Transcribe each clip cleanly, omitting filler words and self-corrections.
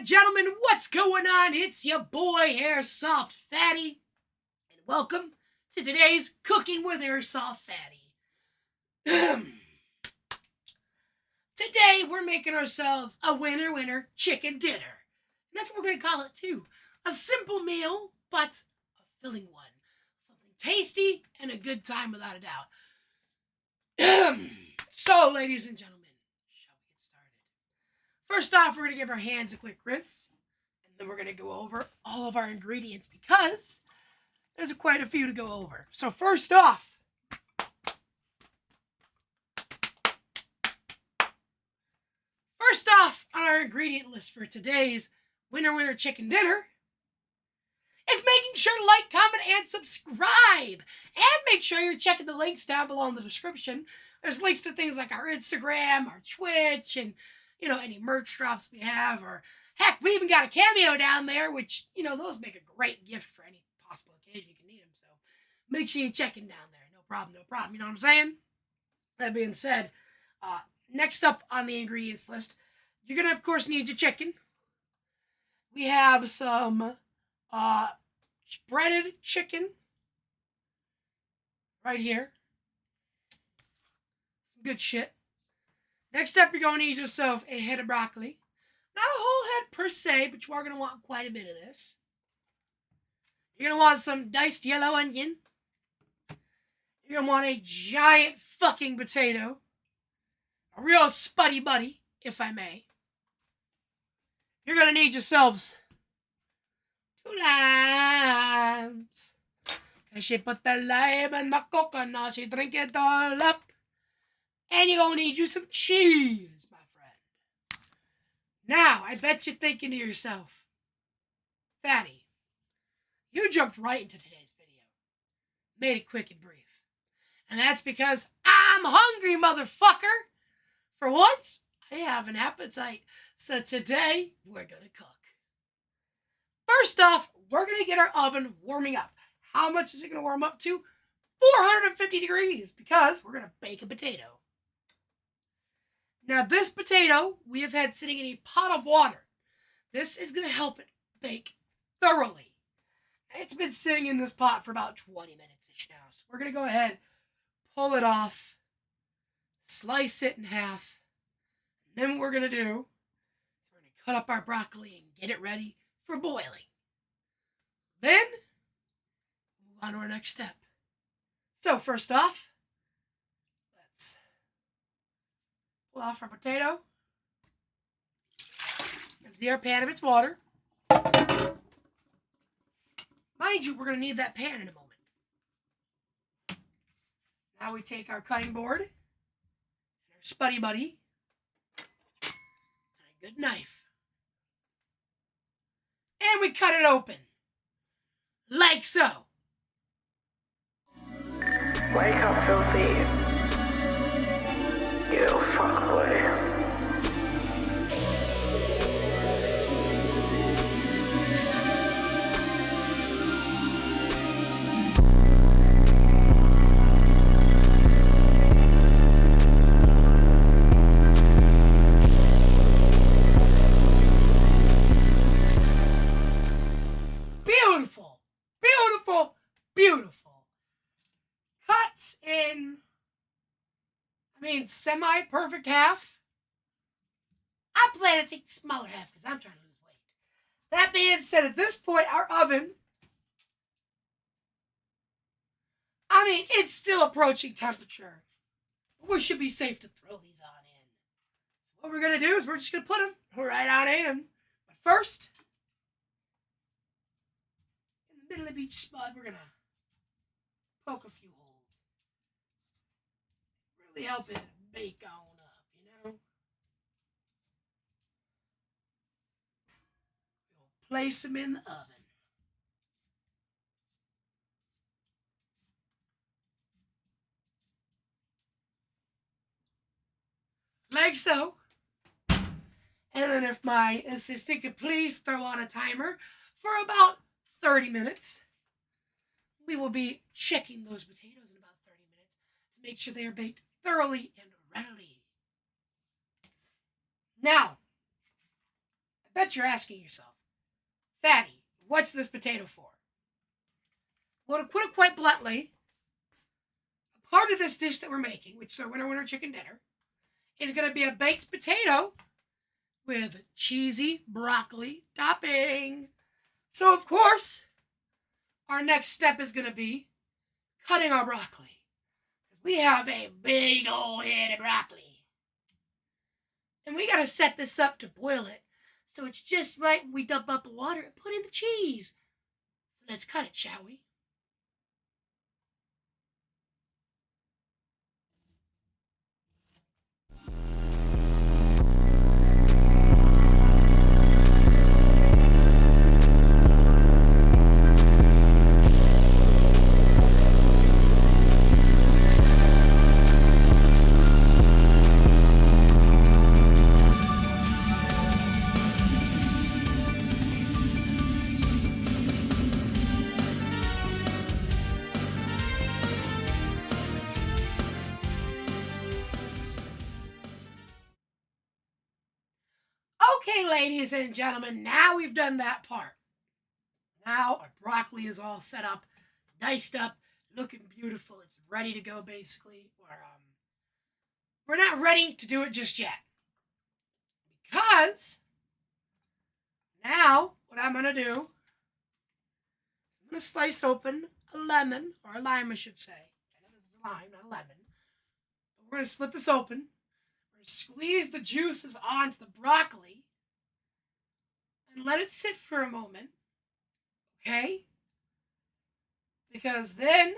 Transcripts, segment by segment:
and gentlemen, what's going on? It's your boy Airsoftfatty, and welcome to today's Cooking with Airsoftfatty. Today we're making ourselves a winner chicken dinner. And that's what we're going to call it too. A simple meal, but a filling one. Something tasty and a good time without a doubt. So, ladies and gentlemen, shall we get started? First off, we're going to give our hands a quick rinse. And then we're going to go over all of our ingredients because there's quite a few to go over. So first off, on our ingredient list for today's winner chicken dinner is making sure to like, comment, and subscribe. And make sure you're checking the links down below in the description. There's links to things like our Instagram, our Twitch, and, any merch drops we have. Or, heck, we even got a CAMEO down there, which, those make a great gift for any possible occasion you can need them. So make sure you're checking down there. No problem. You know what I'm saying? That being said, next up on the ingredients list, you're going to, of course, need your chicken. We have some breaded chicken right here. Some good shit. Next up, you're going to need yourself a head of broccoli. Not a whole head per se, but you are going to want quite a bit of this. You're going to want some diced yellow onion. You're going to want a giant fucking potato. A real spuddy buddy, if I may. You're going to need yourselves 2 limes. Cause she put the lime in my coconut, she drink it all up. And you're going to need you some cheese, my friend. Now, I bet you're thinking to yourself, Fatty, you jumped right into today's video. Made it quick and brief. And that's because I'm hungry, motherfucker. For once, I have an appetite. So today, we're going to cook. First off, we're going to get our oven warming up. How much is it going to warm up to? 450 degrees, because we're going to bake a potato. Now, this potato, we have had sitting in a pot of water. This is going to help it bake thoroughly. It's been sitting in this pot for about 20 minutes-ish now. So we're going to go ahead, pull it off, slice it in half. And then what we're going to do is we're going to cut up our broccoli and get it ready for boiling. Then, move on to our next step. So first off, let's pull off our potato. Empty our pan of its water. Mind you, we're going to need that pan in a moment. Now we take our cutting board, and our spuddy buddy, and a good knife. And we cut it open. Like so. Wake up, filthy. You fuckboy. Beautiful. Cut in, semi-perfect half. I plan to take the smaller half because I'm trying to lose weight. That being said, at this point, our oven, it's still approaching temperature. We should be safe to throw these on in. So what we're going to do is we're just going to put them right on in. But first, in the middle of each spot, we're going to poke a few holes. Really help it bake on up, We'll place them in the oven. Like so. And then if my assistant could please throw on a timer for about 30 minutes. We will be checking those potatoes in about 30 minutes to make sure they are baked thoroughly and readily. Now, I bet you're asking yourself, Fatty, what's this potato for? Well, to put it quite bluntly, a part of this dish that we're making, which is our winter chicken dinner, is going to be a baked potato with cheesy broccoli topping. So, of course, our next step is going to be cutting our broccoli. We have a big old head of broccoli. And we got to set this up to boil it. So it's just right when we dump out the water and put in the cheese. So let's cut it, shall we? Okay, ladies and gentlemen, now we've done that part. Now our broccoli is all set up, diced up, looking beautiful. It's ready to go, basically. We're not ready to do it just yet. Because now what I'm going to do is I'm going to slice open a lemon, or a lime, I should say. I know this is a lime, not a lemon. But we're going to split this open. We're going to squeeze the juices onto the broccoli and let it sit for a moment. Okay? Because then we're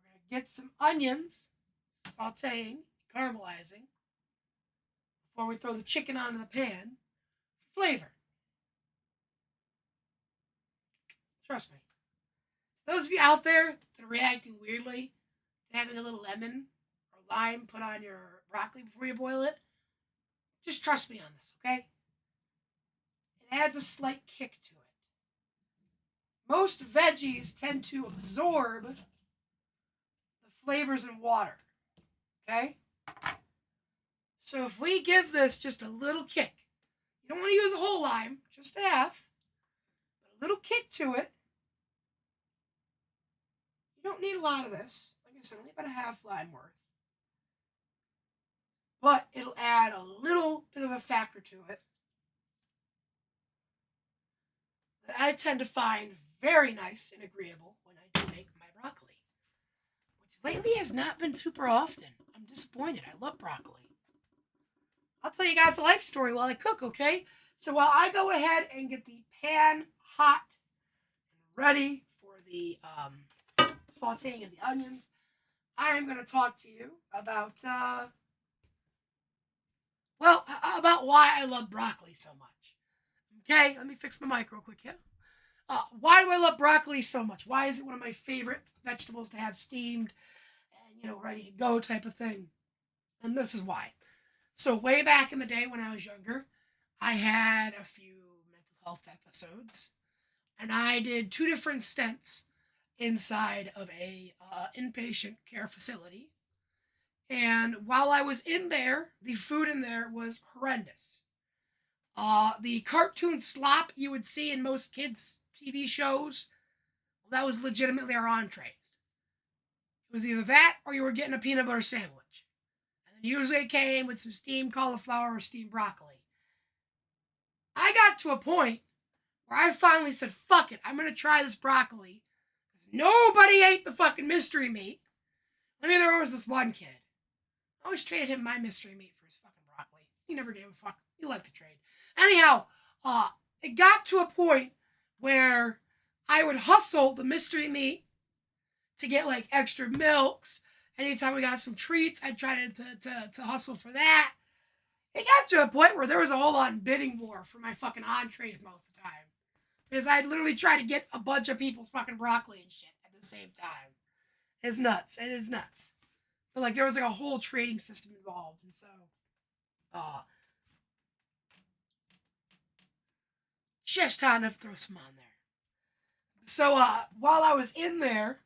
going to get some onions sauteing, caramelizing before we throw the chicken onto the pan for flavor. Trust me. Those of you out there that are reacting weirdly to having a little lemon or lime put on your broccoli before you boil it, just trust me on this, okay? It adds a slight kick to it. Most veggies tend to absorb the flavors in water, okay? So if we give this just a little kick, you don't want to use a whole lime, just a half, but a little kick to it. You don't need a lot of this. Like I said, only about a half lime worth. But it'll add a little bit of a factor to it that I tend to find very nice and agreeable when I do make my broccoli, which lately has not been super often. I'm disappointed. I love broccoli. I'll tell you guys a life story while I cook, okay? So while I go ahead and get the pan hot and ready for the sauteing of the onions, I am going to talk to you about, about why I love broccoli so much. Okay, let me fix my mic real quick here. Why do I love broccoli so much? Why is it one of my favorite vegetables to have steamed and, ready to go type of thing? And this is why. So way back in the day when I was younger, I had a few mental health episodes, and I did 2 different stints inside of a inpatient care facility. And while I was in there, the food in there was horrendous. The cartoon slop you would see in most kids' TV shows, that was legitimately our entrees. It was either that or you were getting a peanut butter sandwich. And usually it came with some steamed cauliflower or steamed broccoli. I got to a point where I finally said, fuck it, I'm going to try this broccoli. Nobody ate the fucking mystery meat. I mean, there was this one kid. I always traded him my mystery meat for his fucking broccoli. He never gave a fuck. He liked the trade. Anyhow, it got to a point where I would hustle the mystery meat to get like extra milks. Anytime we got some treats, I'd try to hustle for that. It got to a point where there was a whole lot of bidding war for my fucking entrees most of the time. Because I'd literally try to get a bunch of people's fucking broccoli and shit at the same time. It's nuts. It is nuts. But like there was like a whole trading system involved. And so, just hot enough to throw some on there. So while I was in there,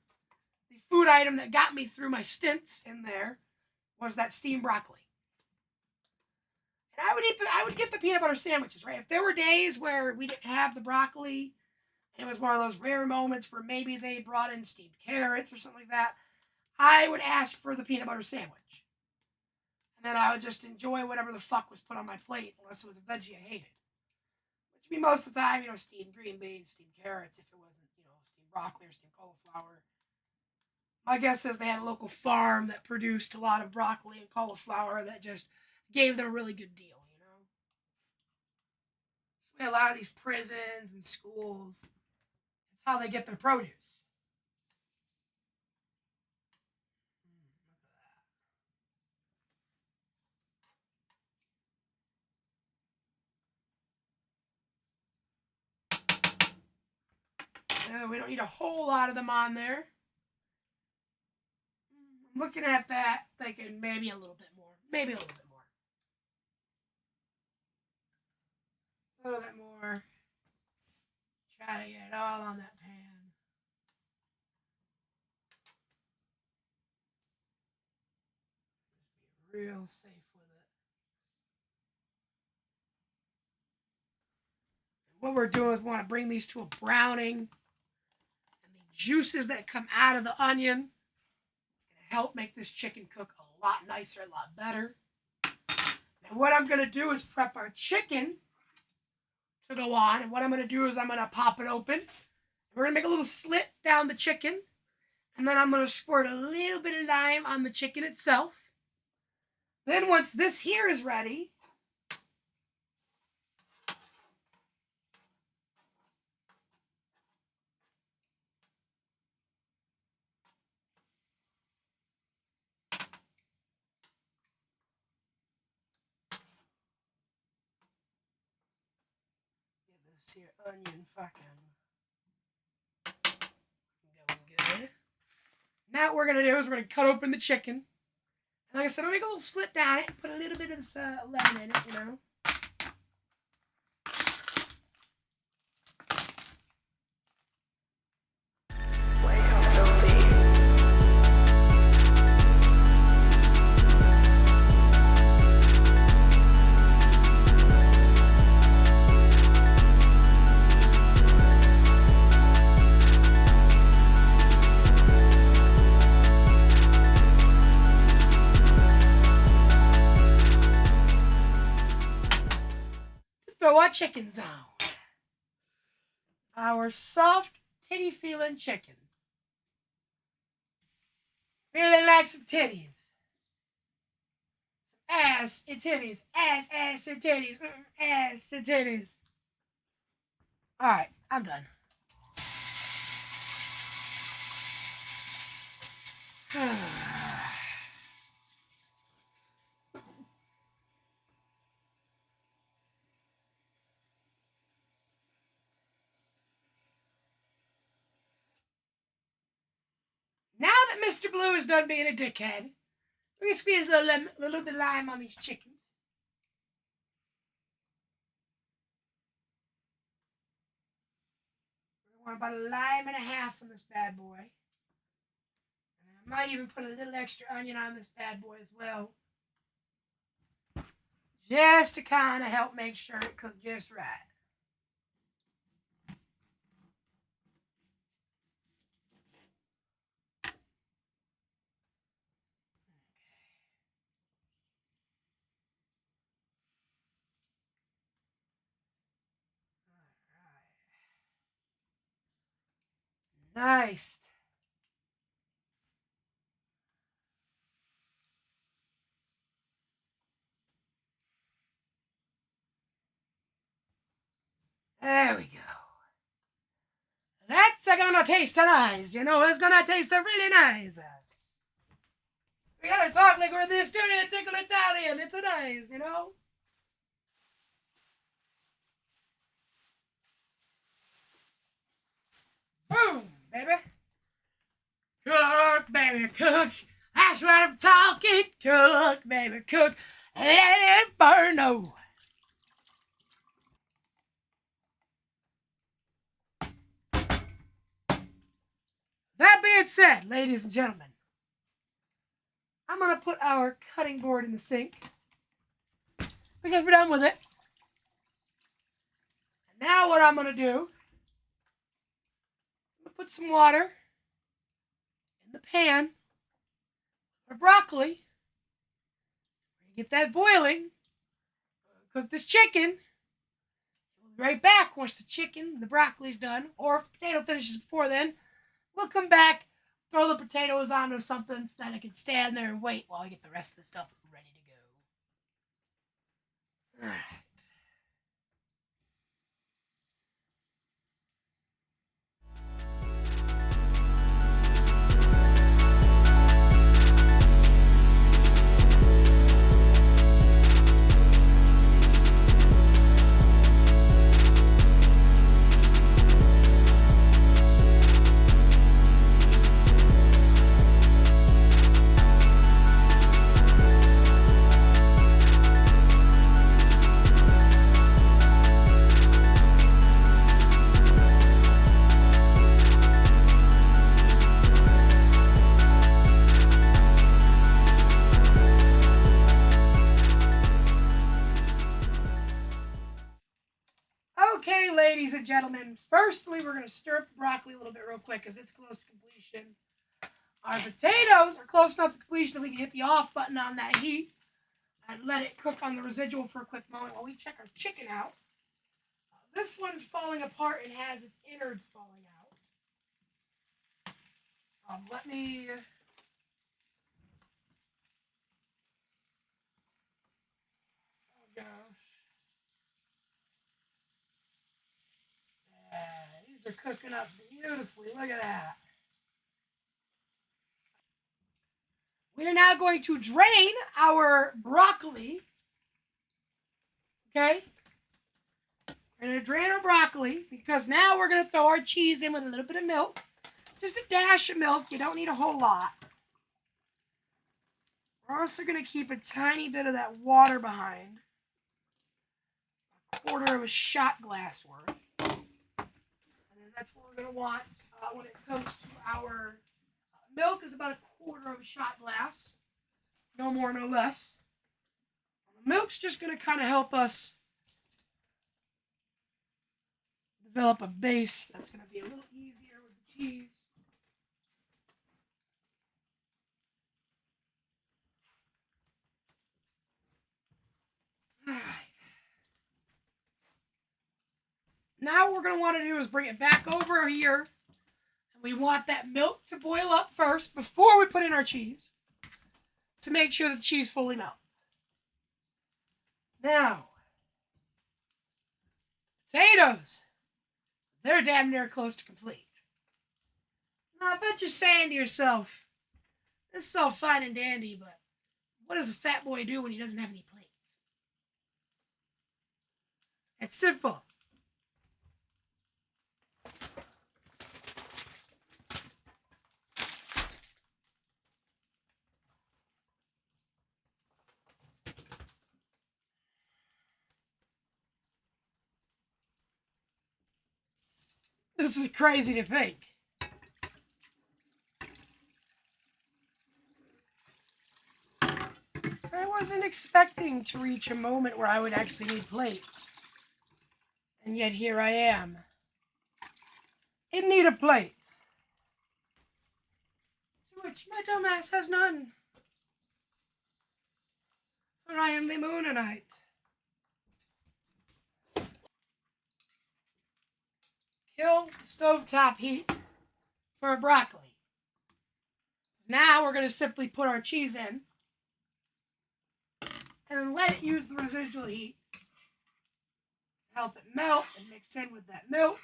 the food item that got me through my stints in there was that steamed broccoli. I would get the peanut butter sandwiches, right? If there were days where we didn't have the broccoli, and it was one of those rare moments where maybe they brought in steamed carrots or something like that, I would ask for the peanut butter sandwich. And then I would just enjoy whatever the fuck was put on my plate, unless it was a veggie I hated. Which would be most of the time, steamed green beans, steamed carrots, if it wasn't, steamed broccoli or steamed cauliflower. My guess is they had a local farm that produced a lot of broccoli and cauliflower that just gave them a really good deal, So we had a lot of these prisons and schools. It's how they get their produce. We don't need a whole lot of them on there. I'm looking at that, thinking maybe a little bit more. Maybe a little bit more. A little bit more. Try to get it all on that pan. Just be real safe with it. And what we're doing is we want to bring these to a browning. And the juices that come out of the onion is going to help make this chicken cook a lot nicer, a lot better. And what I'm going to do is prep our chicken to go on. And what I'm going to do is I'm going to pop it open. We're going to make a little slit down the chicken. And then I'm going to squirt a little bit of lime on the chicken itself. Then once this here is ready, get this here onion fucking going good. Now what we're going to do is we're going to cut open the chicken. And like I said, I'm going to make a little slit down it, put a little bit of this lemon in it, Throw our chickens on. Our soft, titty feeling chicken. Really like some titties. Some ass and titties. Ass and titties. Ass and titties. Alright, I'm done. Now that Mr. Blue is done being a dickhead, we're going to squeeze a little bit of lime on these chickens. We're going to want about a lime and a half on this bad boy. And I might even put a little extra onion on this bad boy as well. Just to kind of help make sure it cooked just right. Nice. There we go. That's gonna taste nice. It's gonna taste really nice. We gotta talk like we're the studio tickle Italian. It's a nice, Boom, baby. Cook, baby, cook. That's what I'm talking. Cook, baby, cook. Let it burn. Oh. That being said, ladies and gentlemen, I'm going to put our cutting board in the sink. because we're done with it. And now what I'm going to do, I'm going to put some water in the pan for broccoli. Get that boiling. Cook this chicken. We'll be right back once the chicken and the broccoli's done, or if the potato finishes before then. We'll come back, throw the potatoes onto something so that I can stand there and wait while I get the rest of the stuff ready to go. All right. Okay, ladies and gentlemen, firstly, we're going to stir up the broccoli a little bit real quick because it's close to completion. Our potatoes are close enough to completion that we can hit the off button on that heat and let it cook on the residual for a quick moment while we check our chicken out. This one's falling apart and has its innards falling out. Let me... Oh, gosh. These are cooking up beautifully. Look at that. We are now going to drain our broccoli. Okay? We're going to drain our broccoli because now we're going to throw our cheese in with a little bit of milk. Just a dash of milk. You don't need a whole lot. We're also going to keep a tiny bit of that water behind. A quarter of a shot glass worth. And that's what we're going to want when it comes to our milk is about a quarter of a shot glass. No more, no less. The milk's just going to kind of help us develop a base that's going to be a little easier with the cheese. All right. Now what we're going to want to do is bring it back over here. And we want that milk to boil up first before we put in our cheese to make sure the cheese fully melts. Now, potatoes. They're damn near close to complete. Now, I bet you're saying to yourself, this is all fine and dandy, but what does a fat boy do when he doesn't have any plates? It's simple. This is crazy to think. I wasn't expecting to reach a moment where I would actually need plates. And yet here I am. In need of plates. To which my dumbass has none. For I am the Moonanite. Kill stovetop heat for broccoli. Now we're going to simply put our cheese in and then let it use the residual heat to help it melt and mix in with that milk.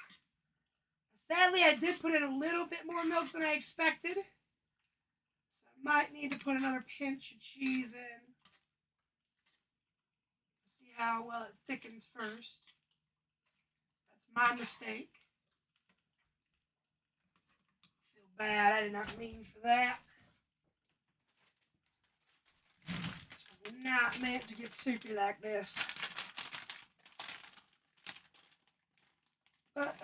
Sadly, I did put in a little bit more milk than I expected, so I might need to put another pinch of cheese in. See how well it thickens first. That's my mistake. Feel bad, I did not mean for that. It was not meant to get soupy like this. But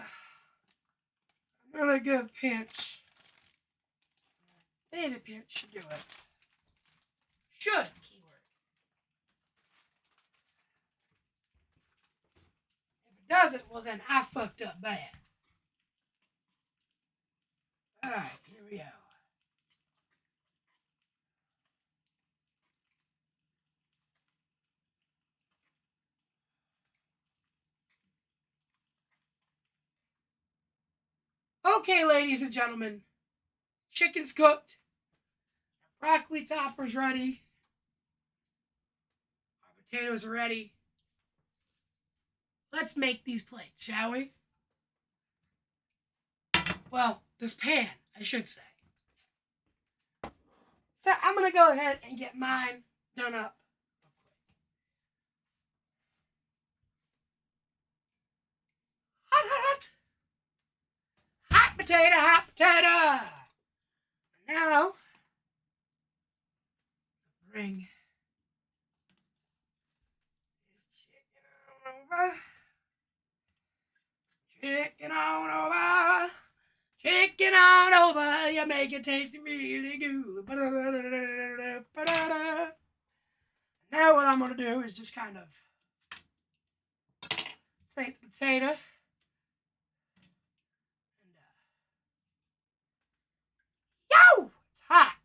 another good pinch. Baby pinch should do it. Should, keyword. Does it? Well, then I fucked up bad. All right, here we go. Okay, ladies and gentlemen, chicken's cooked. Broccoli topper's ready. Our potatoes are ready. Let's make these plates, shall we? Well, this pan, I should say. So I'm going to go ahead and get mine done up. Hot, hot, hot. Hot potato, hot potato. Now, bring this chicken on over. Chicken on over. Chicken on over. You make it taste really good. Now what I'm going to do is just kind of take the potato and yo! It's hot.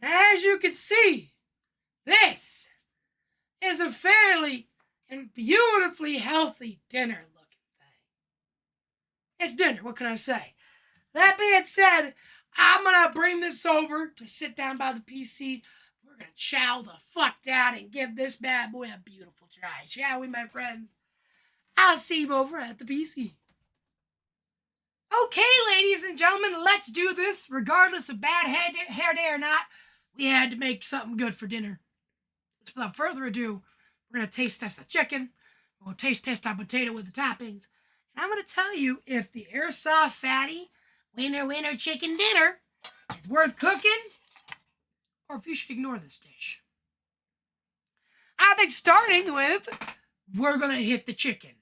As you can see, this is a fairly and beautifully healthy dinner looking thing. It's dinner, what can I say? That being said, I'm going to bring this over to sit down by the PC. We're going to chow the fuck down and give this bad boy a beautiful try, shall we, my friends? I'll see you over at the PC. Okay, ladies and gentlemen, let's do this. Regardless of bad hair day or not, we had to make something good for dinner. So without further ado, we're going to taste test the chicken. We'll taste test our potato with the toppings. And I'm going to tell you if the Airsoftfatty winner chicken dinner is worth cooking or if you should ignore this dish. I think starting with, we're going to hit the chicken.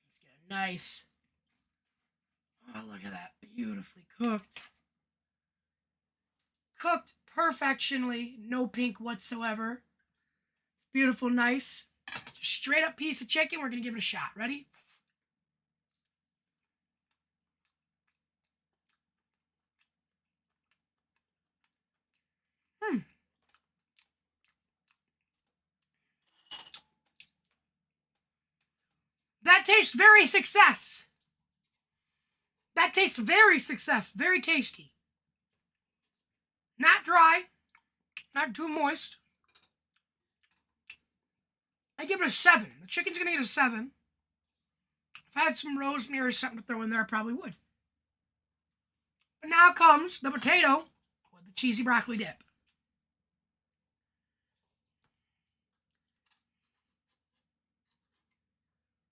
Let's get a nice, oh, look at that, beautifully cooked. Cooked perfectionly, no pink whatsoever. It's beautiful, nice. Just straight up piece of chicken. We're going to give it a shot. Ready? That tastes very success. That tastes very success. Very tasty. Not dry. Not too moist. I give it a 7. The chicken's going to get a 7. If I had some rosemary or something to throw in there, I probably would. But now comes the potato with the cheesy broccoli dip.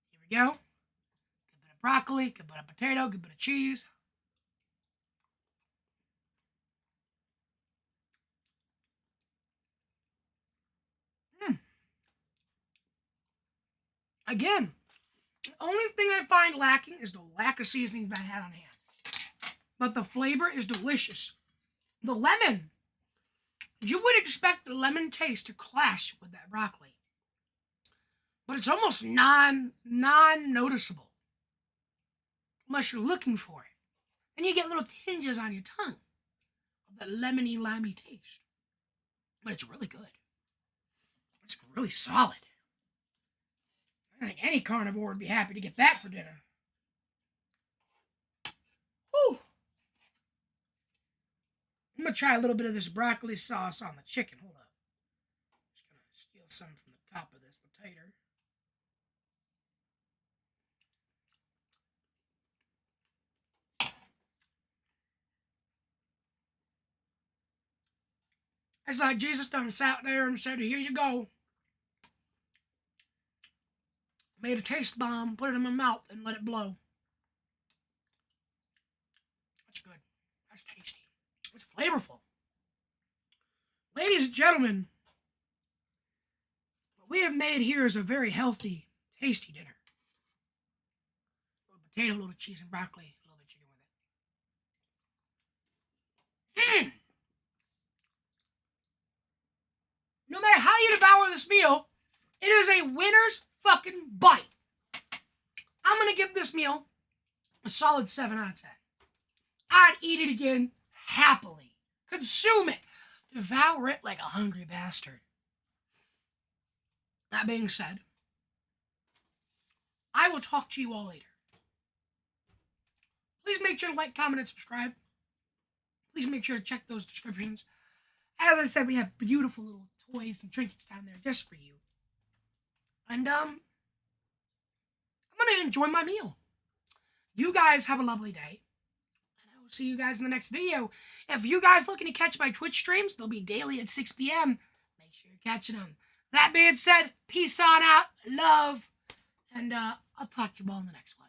Here we go. Good bit of broccoli, good bit of potato, good bit of cheese. Again, the only thing I find lacking is the lack of seasonings I had on hand. But the flavor is delicious. The lemon. You would expect the lemon taste to clash with that broccoli. But it's almost non-noticeable. Unless you're looking for it. And you get little tinges on your tongue of that lemony, limey taste. But it's really good. It's really solid. I think any carnivore would be happy to get that for dinner. Whew. I'm going to try a little bit of this broccoli sauce on the chicken. Hold up. Just going to steal some from the top of this potato. It's like Jesus done sat there and said, here you go. Made a taste bomb, put it in my mouth, and let it blow. That's tasty. It's flavorful. Ladies and gentlemen, what we have made here is a very healthy, tasty dinner. A little potato, a little cheese and broccoli, a little bit of chicken with it. No matter how you devour this meal, it is a winner's fucking bite. I'm going to give this meal a solid 7 out of 10. I'd eat it again happily. Consume it. Devour it like a hungry bastard. That being said, I will talk to you all later. Please make sure to like, comment, and subscribe. Please make sure to check those descriptions. As I said, we have beautiful little toys and trinkets down there just for you. And, I'm going to enjoy my meal. You guys have a lovely day. And I will see you guys in the next video. If you guys looking to catch my Twitch streams, they'll be daily at 6 p.m. Make sure you're catching them. That being said, peace on out, love, and I'll talk to you all in the next one.